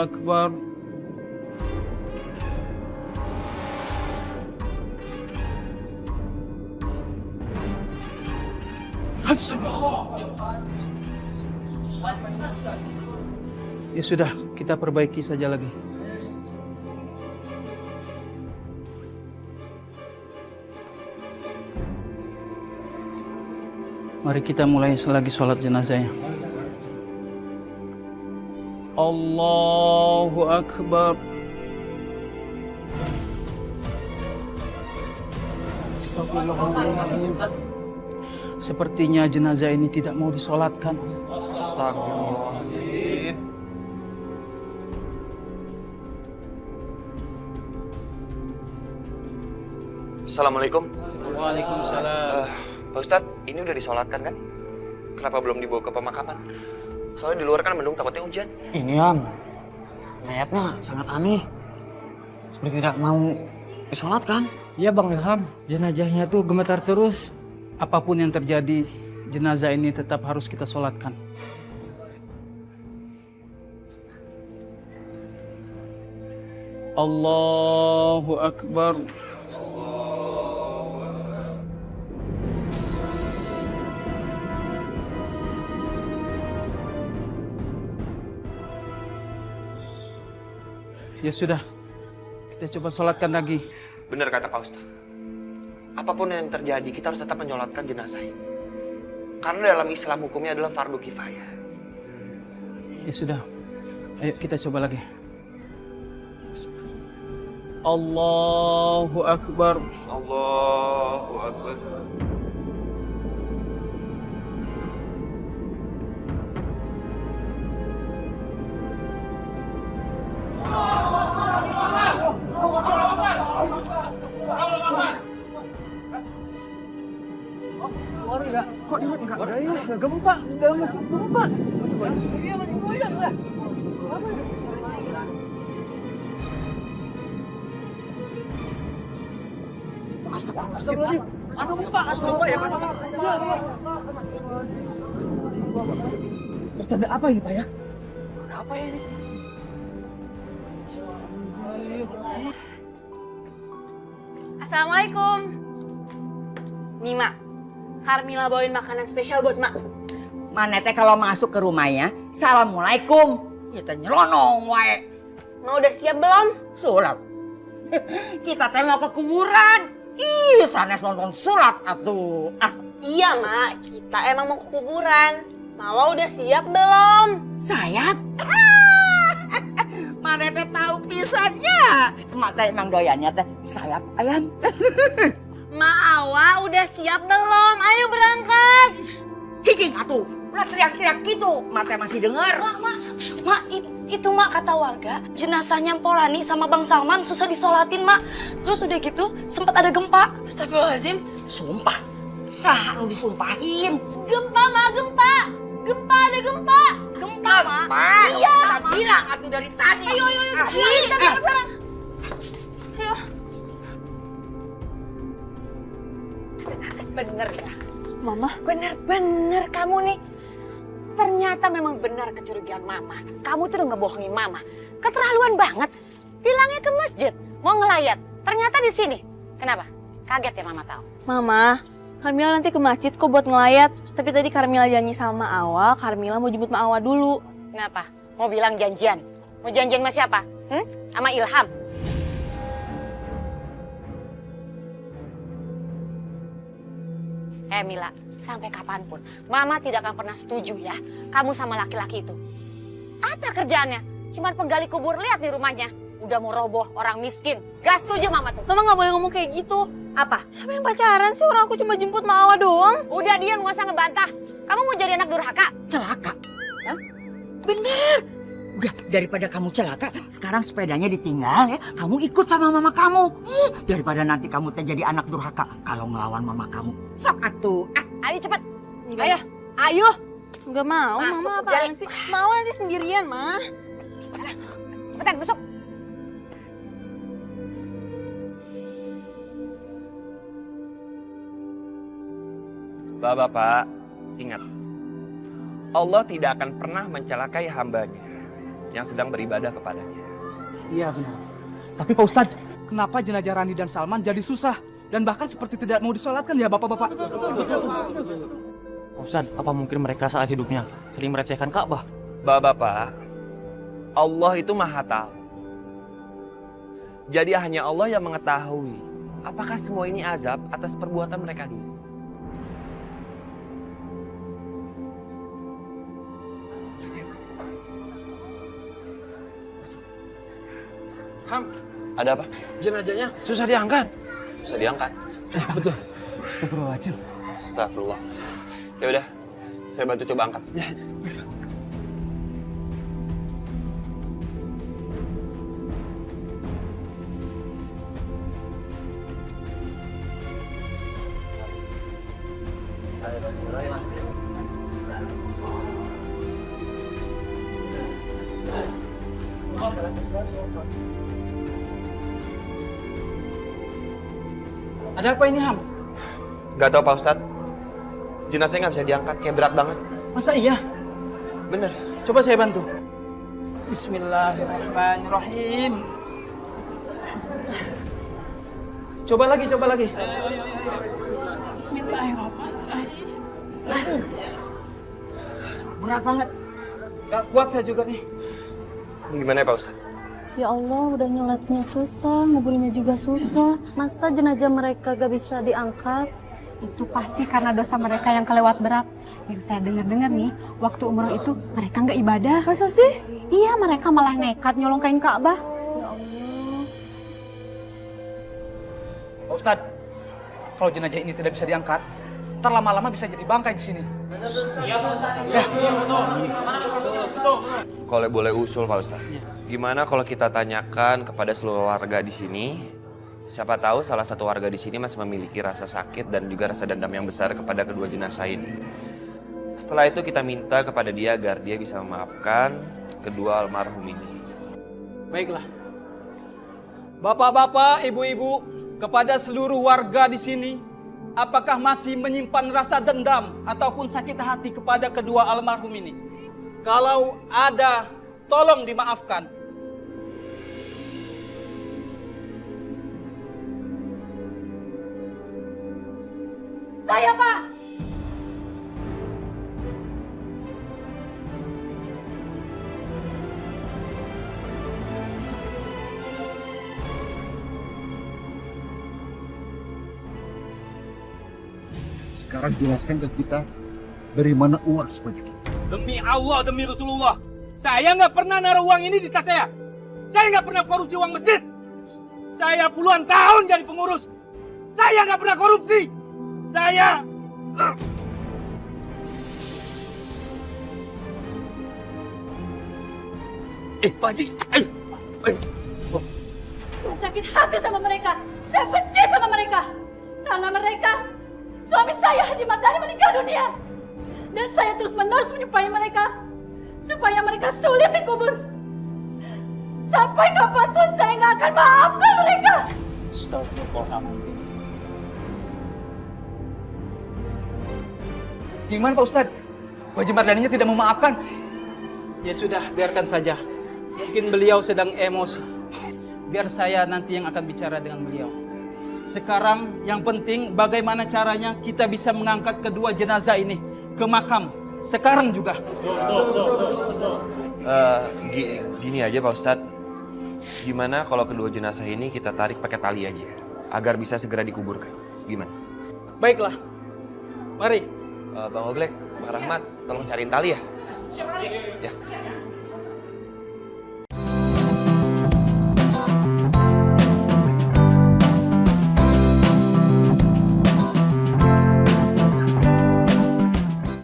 Akbar. Ya sudah, kita perbaiki saja lagi. Mari kita mulai lagi sholat jenazahnya. Allahu Akbar. Astagfirullahaladzim. Sepertinya jenazah ini tidak mau disolatkan. Astagfirullahaladzim. Assalamualaikum. Waalaikumsalam. Pak Ustadz, ini udah disolatkan kan? Kenapa belum dibawa ke pemakaman? Soalnya di luar kan mendung, takutnya hujan. Ini Am, mayatnya sangat aneh. Seperti tidak mau disolatkan. Iya Bang Ilham, jenazahnya tuh gemetar terus. Apapun yang terjadi, jenazah ini tetap harus kita solatkan. Allahu Akbar. Ya sudah, kita coba sholatkan lagi. Bener kata Pak Ustadz. Apapun yang terjadi, kita harus tetap menyolatkan jenazah ini. Karena dalam Islam hukumnya adalah fardu kifayah. Ya sudah, ayo kita coba lagi. Allahu Akbar. Allahu Akbar. Kok ingat enggak? Enggak gempa, sudah masih gempa. Dia masih goyang lah. Astagfirullahaladzim. Ada gempa ya Pak? Bertanda apa ini Pak ya? Ada apa ya ini? Assalamualaikum. Nih Mak, Karmila bawain makanan spesial buat Mak. Mana teh kalau masuk ke rumahnya, assalamualaikum. Ya teh nyelonong wae. Mak udah siap belum? Sulap. Kita teh mau ke kuburan. Ih, sanes nonton sulap atuh. Iya Mak, kita emang mau ke kuburan. Mawa udah siap belum? Sayap. Mana teh tahu pisannya. Mak teh emang doyannya teh sayap ayam. Mak Awa udah siap belum? Ayo berangkat. Cicing atuh. Ulah teriak-teriak gitu. Mak teh masih denger. Mak, itu Mak kata warga, jenazahnya Polani sama Bang Salman susah disolatin Mak. Terus udah gitu sempat ada gempa. Astagfirullahaladzim. Sumpah. Sah nu disumpahin. Gempa Mak, gempa. Gempa, ada gempa. Gempa Mak. Iya. Udah bilang atuh dari tadi. Ayo, kita berangkat sekarang. Ayo. Bener ya. Mama. Bener-bener kamu nih. Ternyata memang benar kecurigaan Mama. Kamu tuh udah ngebohongin Mama. Keterlaluan banget. Bilangnya ke masjid, mau ngelayat. Ternyata di sini. Kenapa? Kaget ya Mama tahu. Mama, Karmila nanti ke masjid kok buat ngelayat. Tapi tadi Karmila janji sama Awa, Karmila mau jemput Ma Awa dulu. Kenapa? Mau bilang janjian? Mau janjian sama siapa? Sama Ilham? Mila, sampai kapanpun Mama tidak akan pernah setuju ya kamu sama laki-laki itu. Apa kerjaannya? Cuman penggali kubur, lihat nih rumahnya. Udah mau roboh, orang miskin. Gak setuju Mama tuh. Mama nggak boleh ngomong kayak gitu. Apa? Siapa yang pacaran sih? Orang aku cuma jemput Ma Awa doang. Udah diam, gak usah ngebantah. Kamu mau jadi anak durhaka? Celaka? Hah? Bener. Udah, daripada kamu celaka, sekarang sepedanya ditinggal ya. Kamu ikut sama mama kamu. Daripada nanti kamu jadi anak durhaka kalau ngelawan mama kamu. Sok atuh. Ayo cepet. Enggak. Ayo. Ayo. Nggak mau, Masuk, Mama apaan sih? Mau nanti sendirian, Ma. Cepetan, masuk. Bapak, ingat. Allah tidak akan pernah mencelakai hambanya. yang sedang beribadah kepadanya. Iya benar. Tapi Pak Ustadz, kenapa jenazah Rani dan Salman jadi susah? Dan bahkan seperti tidak mau disolatkan ya Bapak-Bapak? Ustadz, apa mungkin mereka saat hidupnya sering merecehkan Ka'bah? Bapak-bapak, Allah itu maha tahu. Jadi hanya Allah yang mengetahui apakah semua ini azab atas perbuatan mereka dulu. Ham, Ada apa? jenazahnya susah diangkat. Bisa diangkat. Betul. Astagfirullahaladzim. Astagfirullah. Ya udah, saya bantu coba angkat. Ada apa ini Ham? Gak tau Pak Ustadz, jenazahnya nggak bisa diangkat, kayak berat banget. Masa iya? Bener. Coba saya bantu. Bismillahirrahmanirrahim. Coba lagi, coba lagi. Bismillahirrahmanirrahim. Berat banget. Gak kuat saya juga nih. Gimana ya Pak Ustadz? Ya Allah, udah nyolatnya susah, nguburnya juga susah. Masa jenazah mereka gak bisa diangkat? Itu pasti karena dosa mereka yang kelewat berat. Yang saya dengar-dengar nih, waktu umroh itu mereka nggak ibadah. Masa sih? Iya, mereka malah nekat nyolongkain Ka'bah. Ya Allah. Pak Ustadz, kalau jenazah ini tidak bisa diangkat, ntar lama-lama bisa jadi bangkai di sini. Kalau boleh usul Pak Ustadz, gimana kalau kita tanyakan kepada seluruh warga di sini? Siapa tahu salah satu warga di sini masih memiliki rasa sakit dan juga rasa dendam yang besar kepada kedua jenazah ini. Setelah itu kita minta kepada dia agar dia bisa memaafkan kedua almarhum ini. Baiklah. Bapak-bapak, ibu-ibu, kepada seluruh warga di sini, apakah masih menyimpan rasa dendam ataupun sakit hati kepada kedua almarhum ini? Kalau ada, tolong dimaafkan. Saya, Pak. Sekarang jelaskan ke kita dari mana uang sebanyak itu. Demi Allah, demi Rasulullah, saya nggak pernah naruh uang ini di tas saya. Saya nggak pernah korupsi uang masjid. Saya puluhan tahun jadi pengurus. Saya nggak pernah korupsi. Saya... Pak Haji, Saya sakit hati sama mereka. Saya benci sama mereka. Karena mereka, suami saya Haji Mardani meninggal dunia. Dan saya terus-menerus menyupai mereka. Supaya mereka sulit dikubur. Sampai kapanpun saya nggak akan maafkan mereka. Gimana Pak Ustadz? Haji Mardaninya tidak memaafkan? Ya sudah, biarkan saja. Mungkin beliau sedang emosi. Biar saya nanti yang akan bicara dengan beliau. Sekarang yang penting bagaimana caranya kita bisa mengangkat kedua jenazah ini ke makam. Sekarang juga. Gini aja Pak Ustadz. Gimana kalau kedua jenazah ini kita tarik pakai tali aja, agar bisa segera dikuburkan? Gimana? Baiklah. Mari. Bang Oglek, Bang Rahmat, tolong cariin tali ya. Ya.